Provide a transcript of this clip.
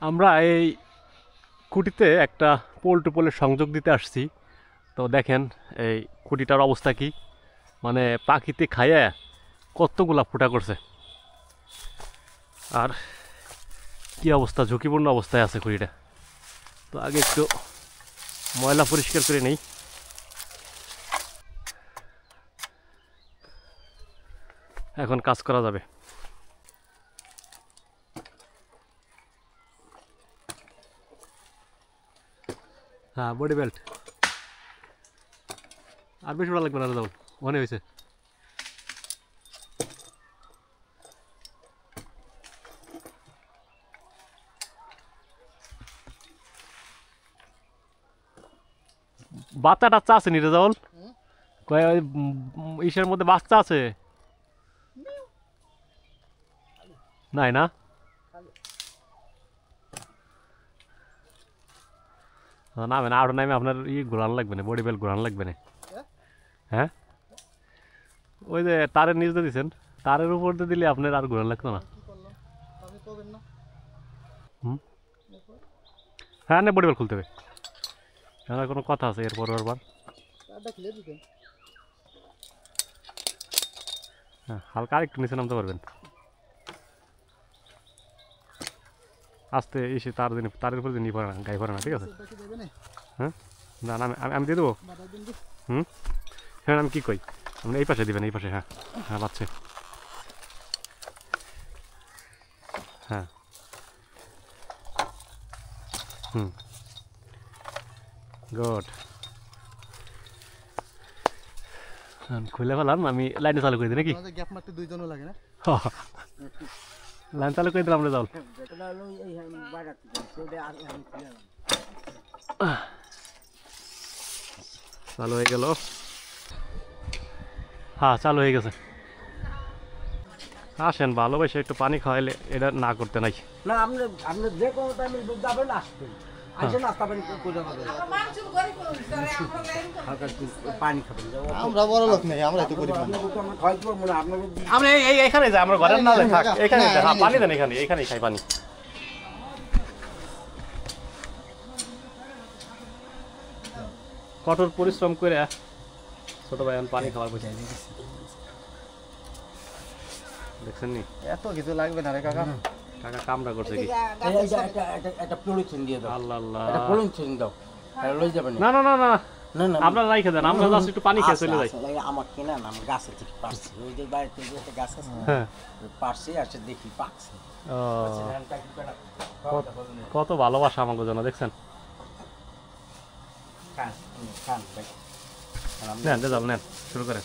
আমরা এই খুঁটিতে একটা পোল টু পোলের সংযোগ দিতে আসছি। তো দেখেন এই খুঁটিটার অবস্থা কি, মানে পাখিতে খাইয়া কতগুলা ফুটা করছে। আর কি অবস্থা, ঝুঁকিপূর্ণ অবস্থায় আছে খুঁটিটা। তো আগে একটু ময়লা পরিষ্কার করে নেই। এখন কাজ করা যাবে। হ্যাঁ, বডি বেল্ট আর বেশি ওটা লাগবে না, যাও মনে হয়েছে। বাচ্চা টাচ্চা আছে নি রে জাউল? কয় ওই ইসের মধ্যে বাচ্চা আছে নাই না? নামে না, আরো নামে আপনার ঘোরানো লাগবে না, বডি বেল্ট ঘোরানো লাগবে না। হ্যাঁ, ওই যে তারের নিচ দিয়ে দিচ্ছেন, তারের উপর দিয়ে দিলে আপনার আর ঘোরানো লাগতো না। হুম, হ্যাঁ না, বডি বেল্ট খুলতে হবে। হ্যাঁ, কোনো কথা আছে এরপর বারবার? হ্যাঁ, হালকা আর একটু নিচে নামতে পারবেন। আস্তে এসে তার দিন, তারের উপর দিন পড়ে না, গায়ে পড়ে না, ঠিক আছে? হ্যাঁ, না না, আমি দিয়ে দেবো। হুম, হ্যাঁ, আমি কী কই, আপনি এই পাশে দিবেন, এই পাশে। হ্যাঁ হ্যাঁ, পাচ্ছে। হ্যাঁ, হুম, গুড। খুলে ফেলাম, আমি লাইনে চালু করে দিই নাকি? গ্যাপ মারতে দুইজনও লাগে না? লাইন চালু করে দিলাম রে, যাও। চালু হয়ে গেল। হ্যাঁ, চালু হয়ে গেছে। আসেন, ভালোবাসে একটু পানি খাওয়াইলে এটা না করতে নাই। না, আপনি যে কোনো টাইমে যাবেন, আসবেন, আসে নাস্তা পানি করে যাবেন, হালকা একটু পানি খাবেন। আমরা বড় লোক নেই, আমরা তো গরিব মানুষ। আমরা এইখানে যাই, আমরা ঘরের না থাক, এখানে পানি দেন, এখানে এখানেই খাই পানি। কঠোর পরিশ্রম করে ছোট ভাই পানি খাওয়ার বোঝাই দেখছেন নি? এত কিছু লাগবে না রে কাকা। কাকা কামড়া করছে কি? একটা পলিথিন দিয়ে দাও, আল্লাহ আল্লাহ, একটা পলিথিন দাও, লই যাবেন। না না না না, না না, আপনারা রাইখে দেন, আমরা জাস্ট একটু পানি খেয়ে চলে যাই। আমার কিনা না, আমার গাছে থেকে পারছি, ওই যে বাড়িতে যে একটা গাছ আছে, হ্যাঁ, পারছি, আসে দেখি পাকছে। ও, কত ভালোবাসা আমাকে জন্য, দেখছেন? খান খান ভাই, নেন, যাও নেন, শুরু করেন।